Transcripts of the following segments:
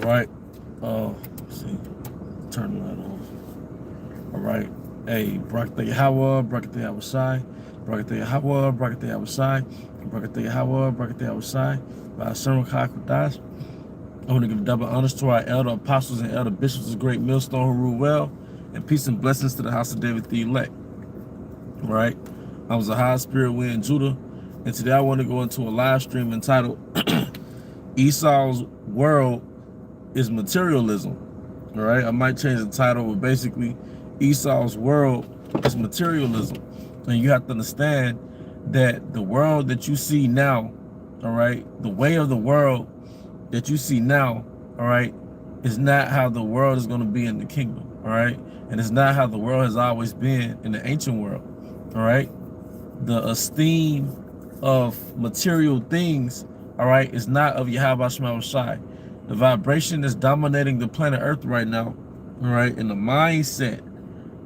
right? Let's see, turn the light on. All right. Hey, Brakatha Yahweh, Brakatha Yahweh Shai, Brakatha Yahweh, Brakatha Yahweh Shai, Brakatha Yahweh, Brakatha Yahweh Shai, by Sherman Kakwadash. I want to give double honors to our elder apostles and elder bishops of Great Millstone who rule well, and peace and blessings to the house of David the elect. Right? I was a high spirit wind Judah, and today I want to go into a live stream entitled Esau's World is Materialism. All right? I might change the title, but basically Esau's world is materialism. And you have to understand that the world that you see now, all right, the way of the world that you see now, all right, is not how the world is going to be in the kingdom, all right? And it's not how the world has always been in the ancient world, all right? The esteem of material things, all right, is not of Yahweh Shema Shai. The vibration that's dominating the planet Earth right now, all right, and the mindset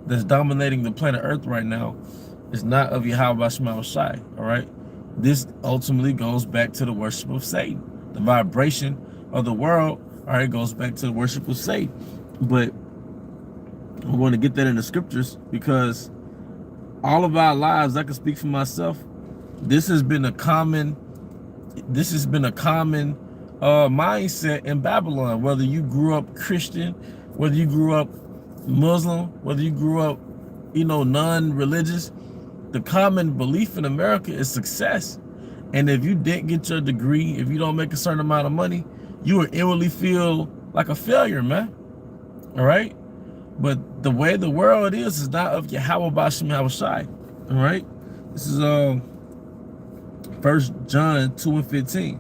that's dominating the planet Earth right now is not of Yahweh Shema Shai, all right? This ultimately goes back to the worship of Satan. The vibration of the world, all right, goes back to the worship of Satan. But I'm going to get that in the scriptures because all of our lives, I can speak for myself, this has been a common mindset in Babylon. Whether you grew up Christian, whether you grew up Muslim, whether you grew up, non-religious, the common belief in America is success. And if you didn't get your degree, if you don't make a certain amount of money, you will inwardly feel like a failure, man. All right? But the way the world is not of Yahweh Bashim Yahushai. All right? This is 1 John 2:15.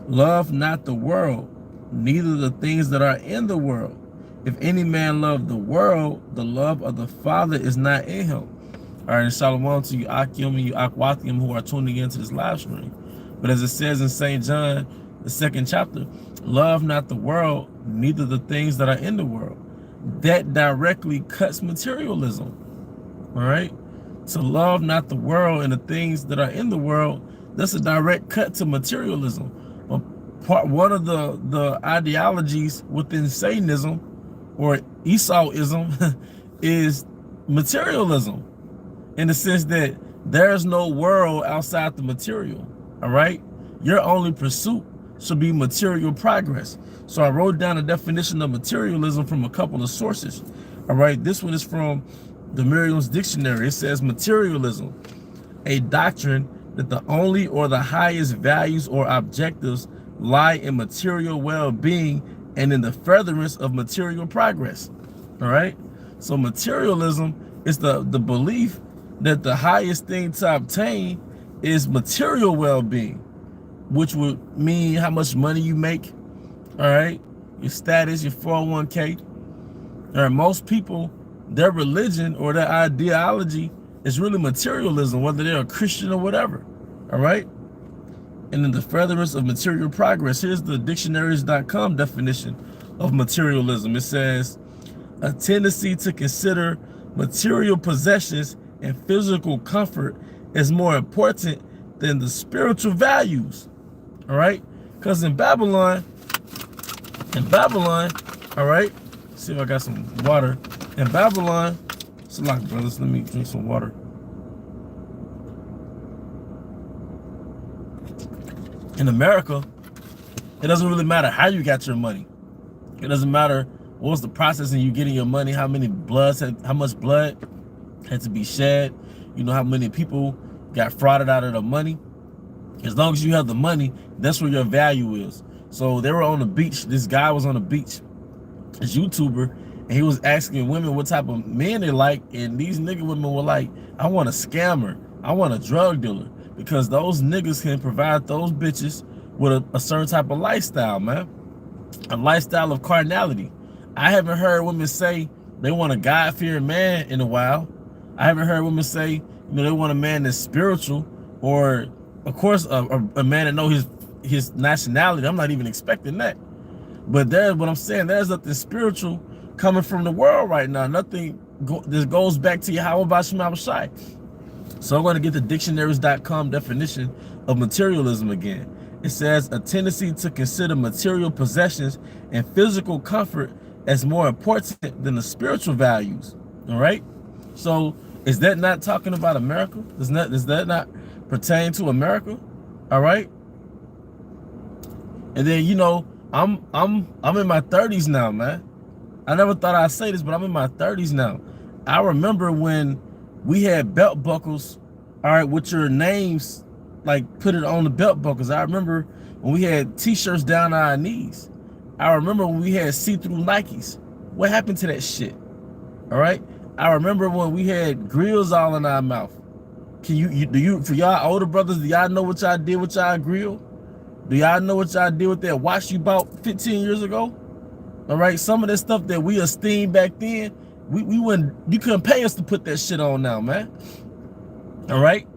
Love not the world, neither the things that are in the world. If any man love the world, the love of the Father is not in him. All right, and shalom to you Akim and you Akwathium who are tuning into this live stream. But as it says in St. John, the 2nd chapter, love not the world, neither the things that are in the world. That directly cuts materialism. All right? To love not the world and the things that are in the world, that's a direct cut to materialism. One of the ideologies within Satanism or Esauism is materialism, in the sense that there's no world outside the material, all right? Your only pursuit should be material progress. So I wrote down a definition of materialism from a couple of sources, all right? This one is from the Merriam's Dictionary. It says materialism, a doctrine that the only or the highest values or objectives lie in material well-being and in the furtherance of material progress, all right? So materialism is the belief that the highest thing to obtain is material well-being, which would mean how much money you make, all right? Your status, your 401k. All right, most people, their religion or their ideology is really materialism, whether they're a Christian or whatever, all right? And in the furtherance of material progress, here's the dictionaries.com definition of materialism. It says, a tendency to consider material possessions and physical comfort is more important than the spiritual values, all right? Because in Babylon, all right, see if I got some water. In Babylon, it's like, brothers, let me drink some water. In America, it doesn't really matter how you got your money. It doesn't matter what was the process in you getting your money, how much blood had to be shed, how many people got frauded out of the money. As long as you have the money, that's where your value is. So they were on the beach. This guy was on the beach, this YouTuber, and he was asking women what type of men they like, and these nigga women were like, I want a scammer, I want a drug dealer, because those niggas can provide those bitches with a certain type of lifestyle, man. A lifestyle of carnality. I haven't heard women say they want a God-fearing man in a while. I haven't heard women say, they want a man that's spiritual, or, of course, a man that knows his nationality. I'm not even expecting that. But what I'm saying, there's nothing spiritual coming from the world right now. Nothing this goes back to Yahweh Bashim Shai. So I'm going to get the dictionaries.com definition of materialism again. It says a tendency to consider material possessions and physical comfort as more important than the spiritual values. All right. So is that not talking about America? Does that not pertain to America? All right. And then, you know, I'm in my 30s now, man. I never thought I'd say this, but I'm in my 30s now. I remember when we had belt buckles, all right, with your names, like put it on the belt buckles. I remember when we had t-shirts down our knees. I remember when we had see-through Nikes. What happened to that shit? All right. I remember when we had grills all in our mouth. Can you for y'all older brothers, do y'all know what y'all did with y'all grill? Do y'all know what y'all did with that watch you bought 15 years ago? All right, some of that stuff that we esteemed back then, you couldn't pay us to put that shit on now, man. All right,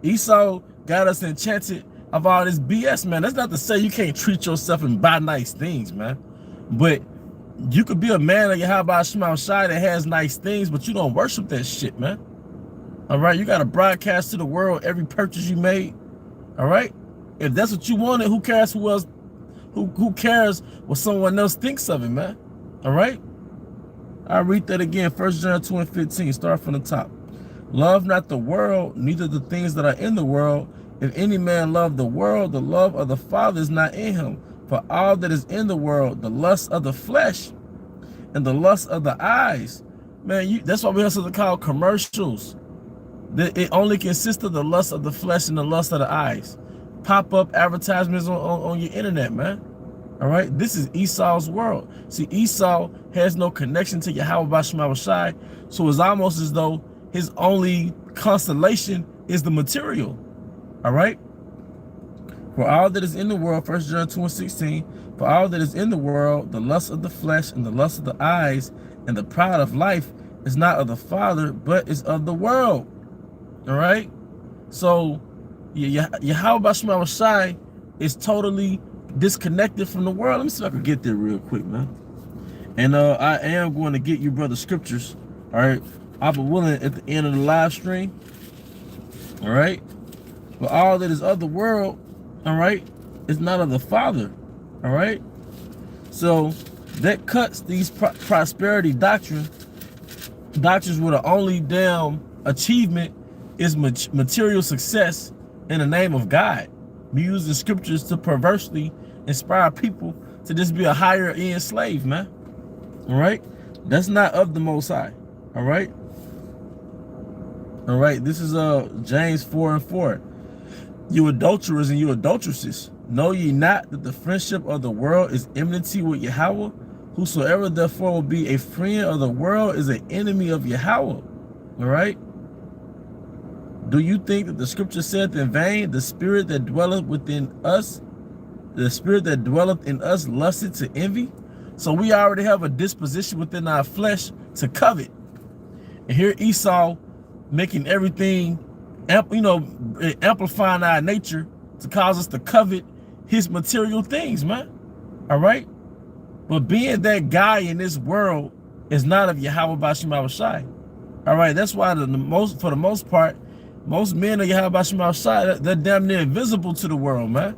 Esau got us enchanted of all this BS, man. That's not to say you can't treat yourself and buy nice things, man. But you could be a man of Yahweh Shema Shai that has nice things, but you don't worship that shit, man. All right, you got to broadcast to the world every purchase you made. All right, if that's what you wanted, who cares who else? Who cares what someone else thinks of it, man? All right. I'll read that again. 1 John 2:15. Start from the top. Love not the world, neither the things that are in the world. If any man love the world, the love of the Father is not in him. For all that is in the world, the lust of the flesh and the lust of the eyes, man, that's why we have something called commercials. It only consists of the lust of the flesh and the lust of the eyes. Pop-up advertisements on your internet, man. All right, this is Esau's world. See, Esau has no connection to Yahweh Shema Shai, so it's almost as though his only consolation is the material. All right. For all that is in the world, 1 John 2:16. For all that is in the world, the lust of the flesh and the lust of the eyes and the pride of life is not of the Father, but is of the world. All right. So Yahweh Shema Shai is totally disconnected from the world. Let me see if I can get there real quick, man. And I am going to get you brother scriptures. All right. I'll be willing at the end of the live stream. All right. But all that is of the world, all right, is not of the Father. All right. So that cuts these prosperity doctrines where the only damn achievement is material success in the name of God. We using scriptures to perversely inspire people to just be a higher end slave, man. All right. That's not of the Most High. All right. All right. This is James 4:4. You adulterers and you adulteresses, know ye not that the friendship of the world is enmity with Yahweh? Whosoever therefore will be a friend of the world is an enemy of Yahweh. All right. Do you think that the scripture saith in vain, the spirit that dwelleth within us, the spirit that dwelleth in us lusted to envy? So we already have a disposition within our flesh to covet. And here Esau making everything, amplifying our nature to cause us to covet his material things, man. All right. But being that guy in this world is not of Yahweh Shema Shai. All right. That's why for the most part, most men of Yahweh Shema Shai, they're damn near invisible to the world, man.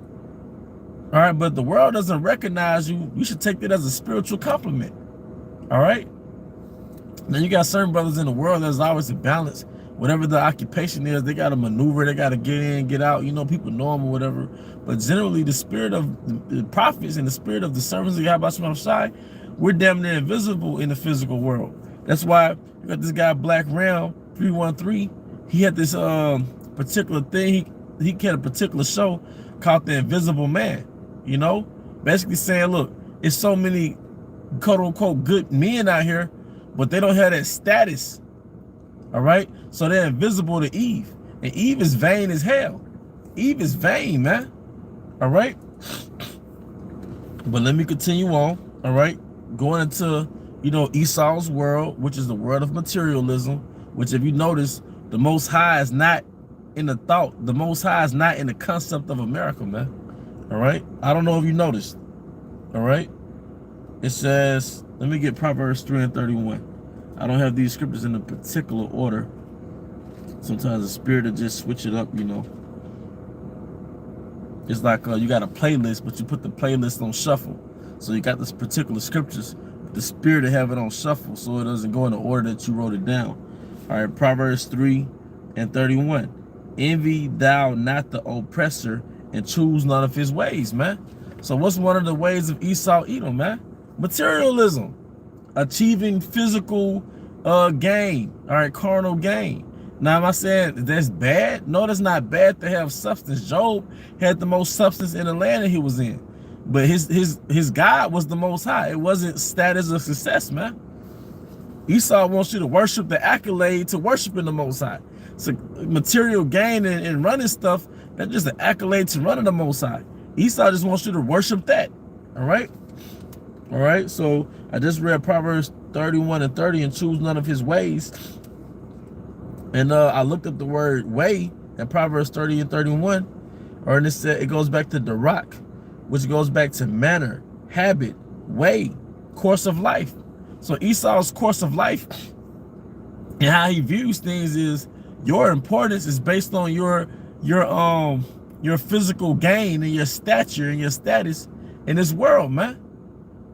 All right. But the world doesn't recognize you. You should take that as a spiritual compliment. All right. Now you got certain brothers in the world that's always in balance. Whatever the occupation is, they got to maneuver, they got to get in, get out, people know them or whatever. But generally, the spirit of the prophets and the spirit of the servants of Yahweh Shema Shai, we're damn near invisible in the physical world. That's why you got this guy, Black Ram 313. He had this particular thing. He had a particular show called The Invisible Man, basically saying, look, it's so many quote unquote good men out here, but they don't have that status. All right. So they're invisible to Eve. And Eve is vain as hell. Eve is vain, man. All right. But let me continue on. All right. Going into, Esau's world, which is the world of materialism, which if you notice, the Most High is not in the thought. The Most High is not in the concept of America, man. All right. I don't know if you noticed. All right. It says, let me get Proverbs 3:31. I don't have these scriptures in a particular order. Sometimes the spirit will just switch it up, It's like you got a playlist, but you put the playlist on shuffle. So you got this particular scriptures, the spirit to have it on shuffle so it doesn't go in the order that you wrote it down. All right, Proverbs 3:31. Envy thou not the oppressor and choose none of his ways, man. So what's one of the ways of Esau Edom, man? Materialism. Achieving physical gain, all right, carnal gain. Now, am I saying that's bad? No, that's not bad to have substance. Job had the most substance in the land that he was in. But his God was the Most High. It wasn't status or success, man. Esau wants you to worship the accolade to worshiping the Most High. So material gain and running stuff, that's just an accolade to running the Most High. Esau just wants you to worship that, all right? All right, so I just read Proverbs 31:30 and choose none of his ways. And I looked up the word way in Proverbs 30:31, and it said it goes back to the rock, which goes back to manner, habit, way, course of life. So Esau's course of life and how he views things is your importance is based on your physical gain and your stature and your status in this world, man.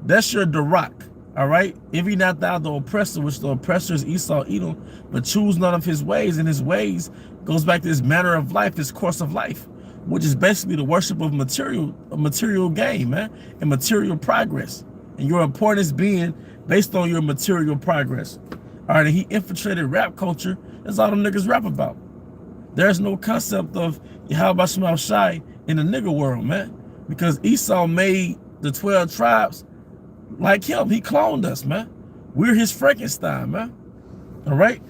That's your Darak, all right? Envy not thou the oppressor, which the oppressor is Esau Edom, but choose none of his ways. And his ways goes back to his manner of life, his course of life, which is basically the worship of material gain, man, and material progress. And your importance being based on your material progress. All right, and he infiltrated rap culture. That's all them niggas rap about. There's no concept of Yahweh Shema Shai in the nigga world, man, because Esau made the 12 tribes like him. He cloned us, man. We're his Frankenstein, man. All right?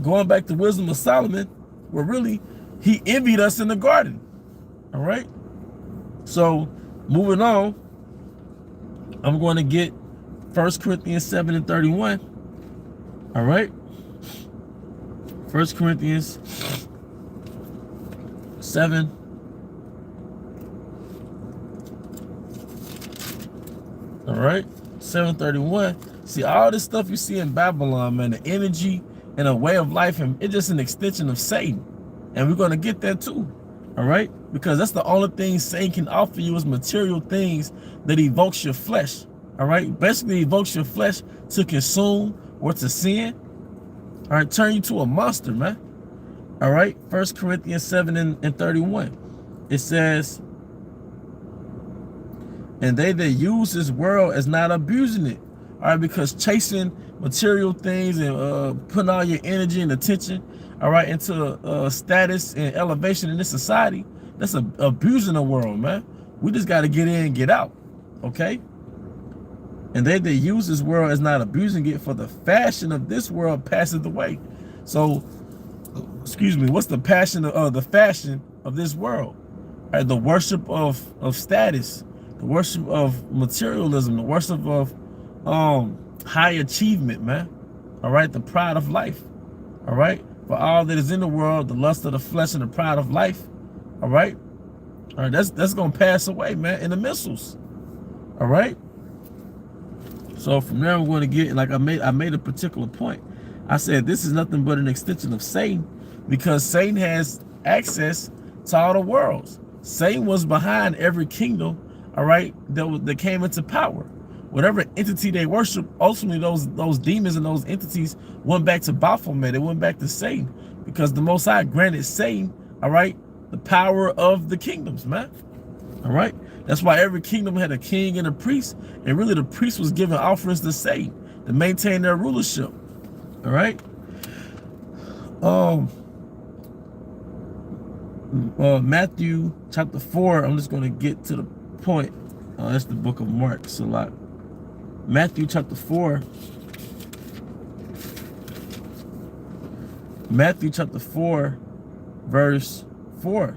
Going back to Wisdom of Solomon, where really he envied us in the garden. All right? So, moving on, I'm going to get 1 Corinthians 7:31. All right? 1 Corinthians 7. All right, 7:31. See, all this stuff you see in Babylon, man, the energy and a way of life, and it's just an extension of Satan. And we're going to get that too, all right? Because that's the only thing Satan can offer you is material things that evokes your flesh, all right? Basically evokes your flesh to consume or to sin, all right? Turn you to a monster, man, all right? 1 Corinthians 7:31. It says, and they that use this world is not abusing it, all right, because chasing material things and putting all your energy and attention, all right, into status and elevation in this society, that's abusing the world, man. We just got to get in and get out, okay? And they that use this world is not abusing it, for the fashion of this world passeth away. So, excuse me, what's the passion of the fashion of this world? All right, the worship of status, the worship of materialism, the worship of high achievement, man. All right, the pride of life. All right, for all that is in the world, the lust of the flesh and the pride of life. All right, that's gonna pass away, man, in the missiles. All right. So from there, we're going to get, like I made a particular point. I said this is nothing but an extension of Satan, because Satan has access to all the worlds. Satan was behind every kingdom, all right, that came into power. Whatever entity they worship, ultimately those demons and those entities went back to Baphomet. They went back to Satan, because the Most High granted Satan, all right, the power of the kingdoms, man. All right. That's why every kingdom had a king and a priest, and really the priest was giving offerings to Satan to maintain their rulership. All right. Matthew chapter 4. I'm just going to get to the point. That's the book of Mark. It's a lot. Matthew chapter 4. Matthew chapter 4, verse 4.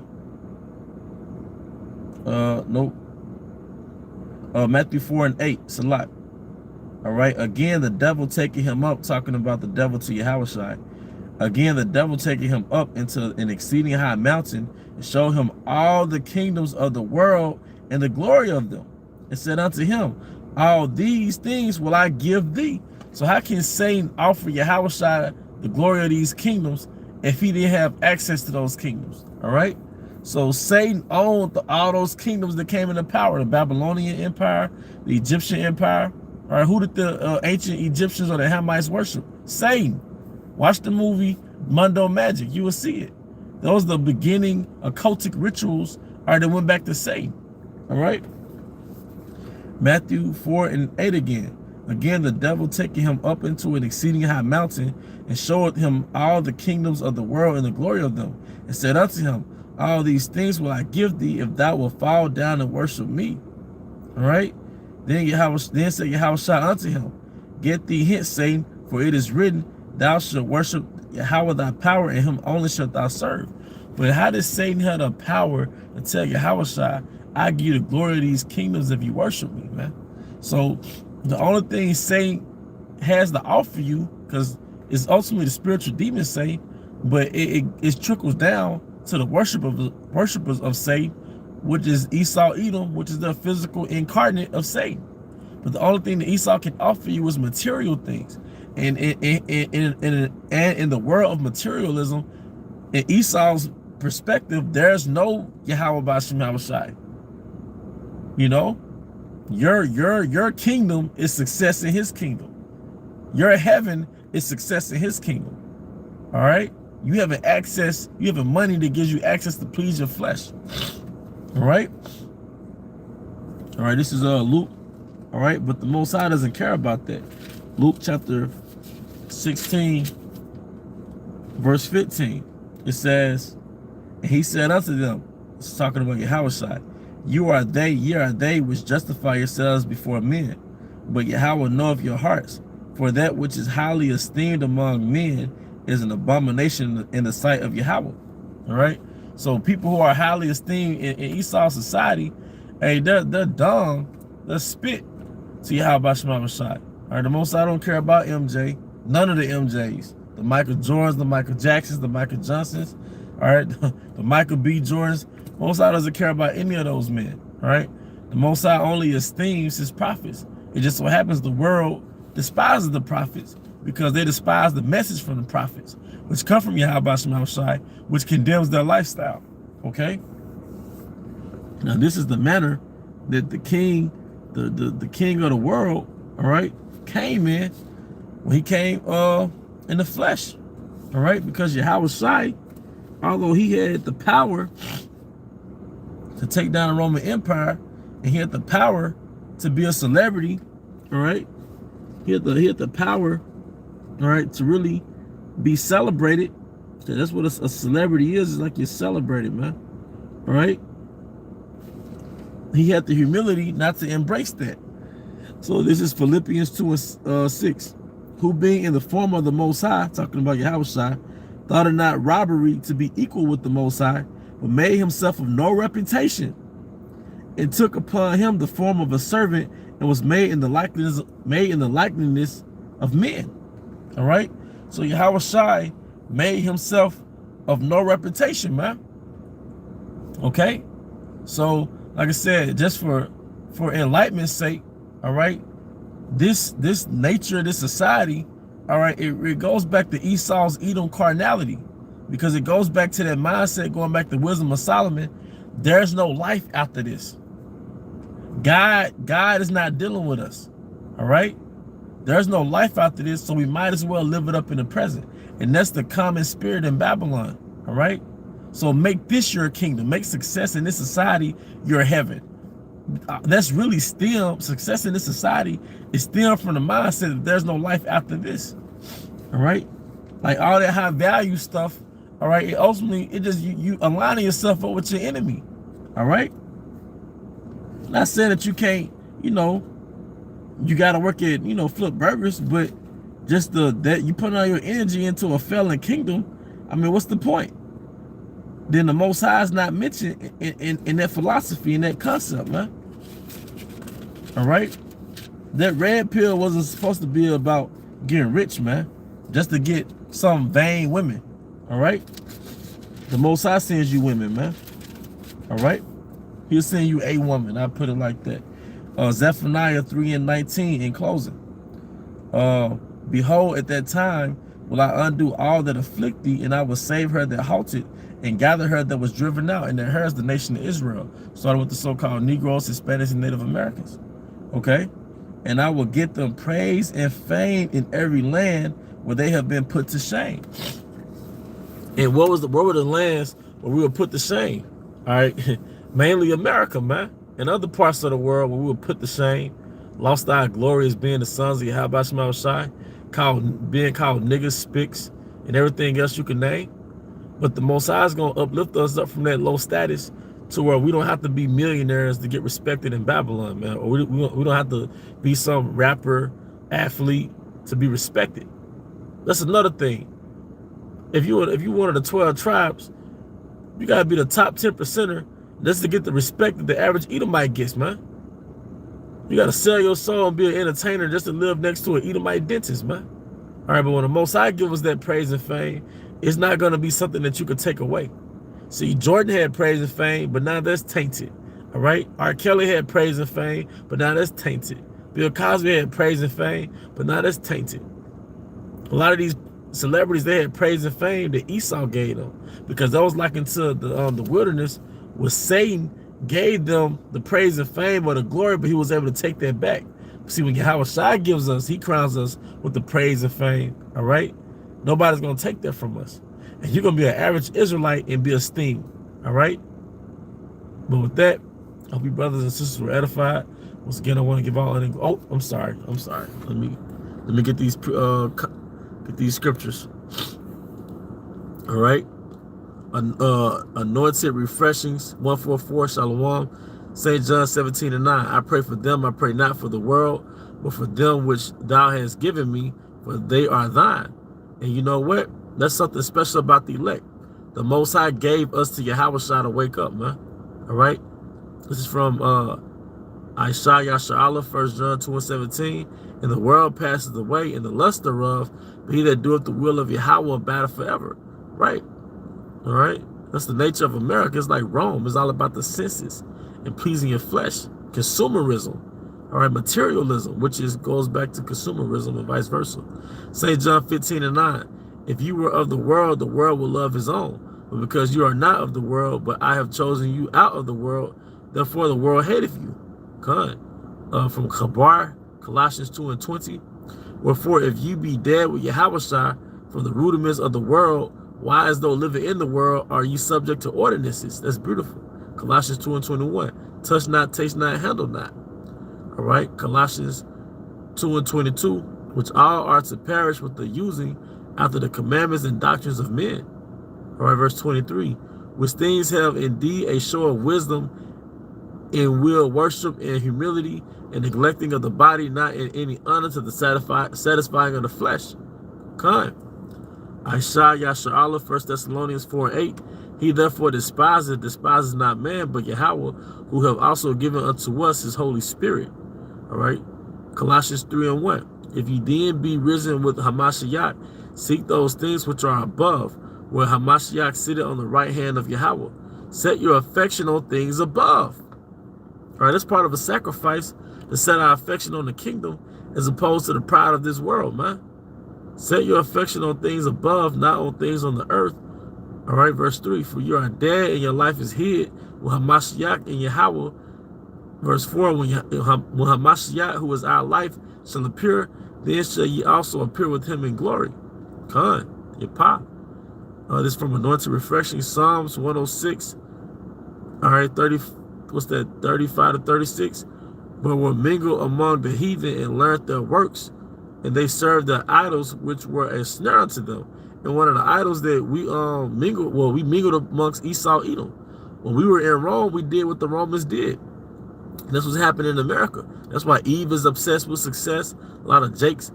Nope. Matthew 4:8. It's a lot. All right. Again, the devil taking him up, talking about the devil to Yahushua. Again, the devil taking him up into an exceeding high mountain and showed him all the kingdoms of the world and the glory of them, and said unto him, all these things will I give thee. So how can Satan offer Yahushua the glory of these kingdoms if he didn't have access to those kingdoms? All right. So Satan owned all those kingdoms that came into power: the Babylonian Empire, the Egyptian Empire. All right, who did the ancient Egyptians or the Hamites worship? Satan. Watch the movie Mundo Magic. You will see it. Those are the beginning occultic rituals that went back to Satan. All right. Matthew 4 and 8 again. Again, the devil taking him up into an exceeding high mountain and showed him all the kingdoms of the world and the glory of them, and said unto him, all these things will I give thee if thou wilt fall down and worship me. All right. Then said Yahweh unto him, get thee hence, Satan, for it is written, thou shalt worship Yahweh thy power, and him only shalt thou serve. But how does Satan have the power to tell Yahweh, I give you the glory of these kingdoms if you worship me, man? So the only thing Satan has to offer you, because it's ultimately the spiritual demons say, but it trickles down to the worshipers of Satan, which is Esau, Edom, which is the physical incarnate of Satan. But the only thing that Esau can offer you is material things. And in the world of materialism, in Esau's perspective, there's no Yahweh B'Shem Yahushai. You know, your kingdom is success in his kingdom. Your heaven is success in his kingdom. All right. You have a money that gives you access to please your flesh. All right. All right. This is Luke. All right. But the Most High doesn't care about that. Luke chapter 16, verse 15. It says, and he said unto them, it's talking about Yahweh, ye are they which justify yourselves before men, but Yahweh knoweth your hearts. For that which is highly esteemed among men is an abomination in the sight of Yahweh. All right. So people who are highly esteemed in Esau's society, hey, they're dung, they're spit to Yahweh Shai. All right. The Most I don't care about MJ. None of the MJs. The Michael Jordans, the Michael Jacksons, the Michael Johnsons. All right. The Michael B. Jordans. Most High doesn't care about any of those men. All right. The Most High only esteems his prophets. It just so happens the world despises the prophets because they despise the message from the prophets, which come from Yahweh Shai, which condemns their lifestyle. Okay. Now this is the manner that the king, the king of the world, all right, came in when he came in the flesh. All right, because Yahweh Shai, although he had the power to take down the Roman Empire, and he had the power to be a celebrity, all right, he had the power, all right, to really be celebrated. So that's what a celebrity is like you're celebrated, man. All right. He had the humility not to embrace that. So this is Philippians 2 and 6. Who being in the form of the Most High, talking about Yahweh Shai, thought it not robbery to be equal with the Most High, but made himself of no reputation, and took upon him the form of a servant, and was made in the likeness of men. All right. So Yahweh Shai made himself of no reputation, man. Okay. So like I said, just for enlightenment's sake, all right, this nature of this society, all right, it goes back to Esau's Edom carnality, because it goes back to that mindset, going back to wisdom of Solomon. There's no life after this. God is not dealing with us. All right. There's no life after this, so we might as well live it up in the present. And that's the common spirit in Babylon. All right. So make this your kingdom. Make success in this society your heaven. That's really still success in this society is still from the mindset that there's no life after this. All right. Like all that high value stuff. All right. It ultimately, it just you aligning yourself up with your enemy. All right. Not saying that you can't, you know, you got to work at, you know, flip burgers, but just that you put all your energy into a failing kingdom. I mean, what's the point? Then the Most High is not mentioned in that philosophy, in that concept, man. All right. That red pill wasn't supposed to be about getting rich, man, just to get some vain women. All right. The Most High sends you women, man. All right. He'll send you a woman. I put it like that. Zephaniah 3 and 19 in closing. Behold, at that time, will I undo all that afflict thee, and I will save her that halted, and gather her that was driven out, and that her is the nation of Israel, starting with the so-called Negroes, Hispanics, and Native Americans. Okay? And I will get them praise and fame in every land where they have been put to shame. And what were the lands where we were put to shame? All right, mainly America, man, and other parts of the world where we were put to shame, lost our glory as being the sons of Yahweh Shema Shai, being called niggas, spics, and everything else you can name. But the Most High is gonna uplift us up from that low status to where we don't have to be millionaires to get respected in Babylon, man, or we don't have to be some rapper, athlete to be respected. That's another thing. If you one of the 12 tribes, you gotta be the top 10%er just to get the respect that the average Edomite gets, man. You gotta sell your soul and be an entertainer just to live next to an Edomite dentist, man. All right, but when the Most High gives us that praise and fame, it's not gonna be something that you could take away. See, Jordan had praise and fame, but now that's tainted. All right, R. Kelly had praise and fame, but now that's tainted. Bill Cosby had praise and fame, but now that's tainted. A lot of these celebrities, they had praise and fame that Esau gave them, because those like into the wilderness, was Satan gave them the praise and fame or the glory, but he was able to take that back. See, when Yahweh Shai gives us, he crowns us with the praise and fame. All right, nobody's gonna take that from us, and you're gonna be an average Israelite and be esteemed. All right, but with that, I hope you brothers and sisters were edified. Once again, I want to give all. Oh, I'm sorry. Let me get these scriptures. All right. Anointed refreshings 144 Shalom. St. John 17:9. I pray for them. I pray not for the world, but for them which thou hast given me, for they are thine. And you know what? That's something special about the elect. The Most High gave us to Yahweh Shai to wake up, man. All right. This is from Aisha Yasha'Allah, 1 John 2:17. And the world passes away, and the lust thereof, but he that doeth the will of Yahweh abideth forever. Right? All right? That's the nature of America. It's like Rome. It's all about the senses and pleasing your flesh. Consumerism. All right? Materialism, which goes back to consumerism and vice versa. St. John 15:9. If you were of the world will love his own. But because you are not of the world, but I have chosen you out of the world, therefore the world hateth you. Come from Chabar, Colossians 2:20. Wherefore, if you be dead with Yahweh Shai from the rudiments of the world, why as though living in the world are you subject to ordinances? That's beautiful. Colossians 2:21. Touch not, taste not, handle not. All right. Colossians 2:22. Which all are to perish with the using after the commandments and doctrines of men. All right. Verse 23. Which things have indeed a show of wisdom in will worship and humility and neglecting of the body, not in any honor to the satisfying of the flesh. Kind. Aisha Yasha'Allah, 1 Thessalonians 4:8. He therefore despises not man, but Yahweh, who have also given unto us his Holy Spirit. All right. Colossians 3:1. If ye then be risen with Hamashiach, seek those things which are above, where Hamashiach sitteth on the right hand of Yahweh. Set your affection on things above. All right, that's part of a sacrifice to set our affection on the kingdom as opposed to the pride of this world, man. Set your affection on things above, not on things on the earth. All right, verse 3. For you are dead and your life is hid with Hamashiach and Yahweh. Verse 4. When Hamashiach, who is our life, shall appear, then shall ye also appear with him in glory. Come, your pop. This is from Anointed Refreshing, Psalms 106. All right, 35 to 36. But were mingled among the heathen and learned their works, and they served their idols, which were a snare unto them. And one of the idols that we mingled amongst Esau, Edom. When we were in Rome, we did what the Romans did. That's what's happening in America. That's why Eve is obsessed with success. A lot of Jake's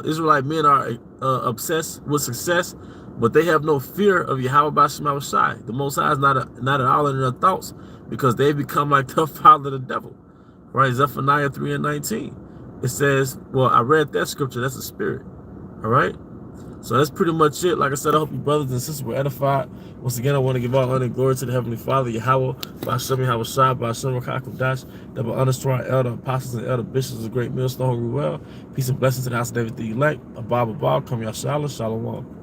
Israelite men are obsessed with success, but they have no fear of Yahweh Shema Shai. The Most High is not at all in their thoughts, because they become like the father, the devil. Right? Zephaniah 3:19. It says, well, I read that scripture. That's a spirit. All right. So that's pretty much it. Like I said, I hope you brothers and sisters were edified. Once again, I want to give all honor and glory to the Heavenly Father, Yahweh, Ba'ashem Yahweh Ba'ashem Rakakudash, double honors to our elder apostles and elder bishops of the great millstone who well. Peace and blessings to the house of David the elect. Abba, come Yashala, Shalom.